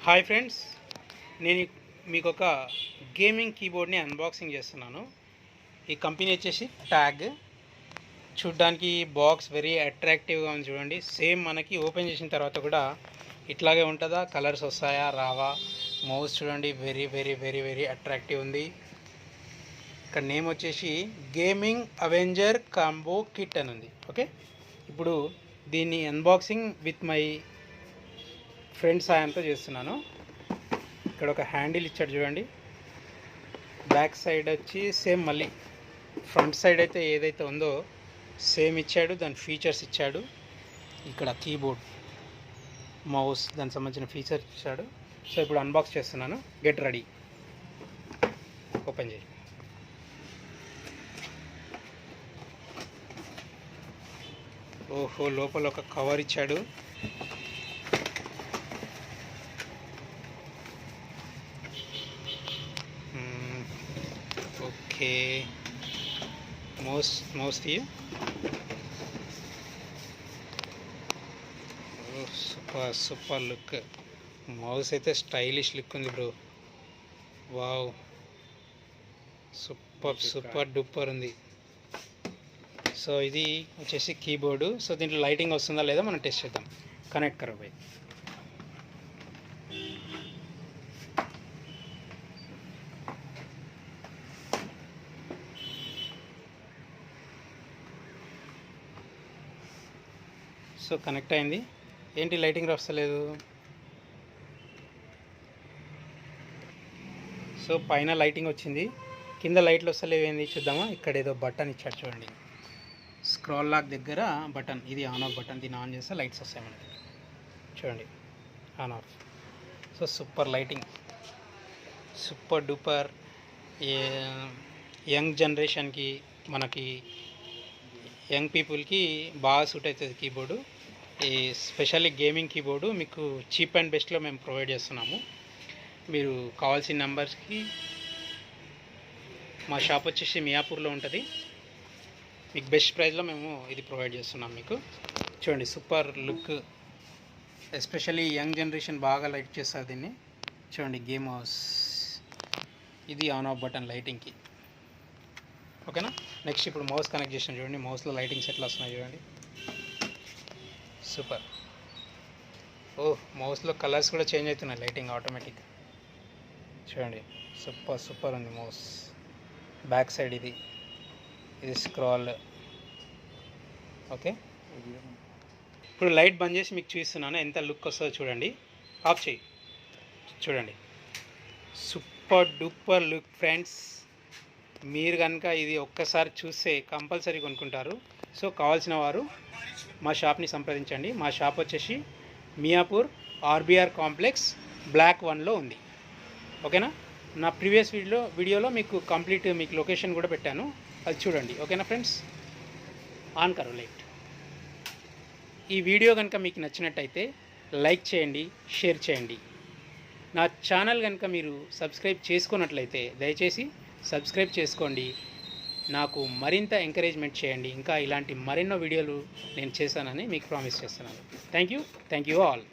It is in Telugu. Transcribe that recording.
హాయ్ ఫ్రెండ్స్, నేను మీకు ఒక గేమింగ్ కీబోర్డ్ని అన్బాక్సింగ్ చేస్తున్నాను. ఈ కంపెనీ వచ్చేసి ట్యాగ్. చూడ్డానికి బాక్స్ వెరీ అట్రాక్టివ్గా ఉంది చూడండి. సేమ్ మనకి ఓపెన్ చేసిన తర్వాత కూడా ఇట్లాగే ఉంటుందా, కలర్స్ వస్తాయా రావా. మౌస్ చూడండి, very very very very attractive ఉంది. ఇక్కడ నేమ్ వచ్చేసి గేమింగ్ అవెంజర్ కాంబో కిట్ అని ఉంది. ఓకే, ఇప్పుడు దీన్ని అన్బాక్సింగ్ విత్ మై ఫ్రెండ్ సాయంతో చేస్తున్నాను. ఇక్కడ ఒక హ్యాండిల్ ఇచ్చాడు చూడండి. బ్యాక్ సైడ్ వచ్చి సేమ్, మళ్ళీ ఫ్రంట్ సైడ్ అయితే ఏదైతే ఉందో సేమ్ ఇచ్చాడు, దాని ఫీచర్స్ ఇచ్చాడు. ఇక్కడ కీబోర్డ్, మౌస్, దానికి సంబంధించిన ఫీచర్స్ ఇచ్చాడు. సో ఇప్పుడు అన్బాక్స్ చేస్తున్నాను. గెట్ రెడీ, ఓపెన్ చేయి. ఓహో, లోపల ఒక కవర్ ఇచ్చాడు. ఓకే, మౌస్ తీయ. Super look. మౌస్ అయితే స్టైలిష్ లుక్ ఉంది బ్రో. వావ్, సూపర్ డూపర్ ఉంది. సో ఇది వచ్చేసి కీబోర్డు. సో దీంట్లో లైటింగ్ వస్తుందా లేదా మనం టెస్ట్ చేద్దాం. కనెక్ట్ కరో భాయ్. సో కనెక్ట్ అయింది. ఏంటి లైటింగ్ వస్తలేదు? సో పైన లైటింగ్ వచ్చింది, కింద లైట్లు వస్తలేవు. ఏంది చూద్దామా. ఇక్కడ ఏదో బటన్ ఇచ్చాడు చూడండి, స్క్రాల్ లాక్ దగ్గర బటన్. ఇది ఆన్ ఆఫ్ బటన్. దీన్ని ఆన్ చేస్తే లైట్స్ వస్తాయి మనకి చూడండి, on off. So super lighting, super duper. Young జనరేషన్కి, మనకి యంగ్ పీపుల్కి బాగా సూట్ అవుతుంది కీబోర్డు. ఈ స్పెషల్లీ గేమింగ్ కీబోర్డు మీకు చీప్ అండ్ బెస్ట్లో మేము ప్రొవైడ్ చేస్తున్నాము. మీరు కావాల్సిన నెంబర్స్కి, మా షాప్ వచ్చేసి మియాపూర్లో ఉంటుంది. మీకు బెస్ట్ ప్రైస్లో మేము ఇది ప్రొవైడ్ చేస్తున్నాం మీకు. చూడండి, super look. Especially young generation బాగా లైక్ చేస్తారు దీన్ని. చూడండి, గేమ్ హౌస్. ఇది ఆన్ ఆఫ్ బటన్ లైటింగ్కి. ఓకేనా. నెక్స్ట్ ఇప్పుడు మౌస్ కనెక్ట్ చేసాను చూడండి. మౌస్లో లైటింగ్స్ ఎట్లా వస్తున్నాయి చూడండి, సూపర్. ఓ, మౌస్లో కలర్స్ కూడా చేంజ్ అవుతున్నాయి, లైటింగ్ ఆటోమేటిక్. చూడండి, సూపర్ ఉంది మౌస్. బ్యాక్ సైడ్ ఇది స్క్రాల్. ఓకే, ఇప్పుడు లైట్ బంద్ చేసి మీకు చూపిస్తున్నాను ఎంత లుక్ వస్తుందో చూడండి. ఆఫ్ చేయి. చూడండి, సూపర్ డూపర్ లుక్ ఫ్రెండ్స్. మీరు కనుక ఇది ఒక్కసారి చూస్తే కంపల్సరీ కొనుక్కుంటారు. సో కావాల్సిన వారు మా షాప్ని సంప్రదించండి. మా షాప్ వచ్చేసి మియాపూర్ ఆర్బిఆర్ కాంప్లెక్స్ బ్లాక్ 1లో ఉంది. ఓకేనా. నా ప్రీవియస్ వీడియోలో మీకు కంప్లీట్ మీకు లొకేషన్ కూడా పెట్టాను, అది చూడండి. ఓకేనా ఫ్రెండ్స్. ఆన్ కరో లైట్. ఈ వీడియో కనుక మీకు నచ్చినట్టయితే లైక్ చేయండి, షేర్ చేయండి. నా ఛానల్ కనుక మీరు సబ్స్క్రైబ్ చేసుకున్నట్లయితే దయచేసి సబ్స్క్రైబ్ చేసుకోండి. నాకు మరింత ఎంకరేజ్మెంట్ చేయండి. ఇంకా ఇలాంటి మరెన్నో వీడియోలు నేను చేశానని మీకు ప్రామిస్ చేస్తున్నాను. Thank you all.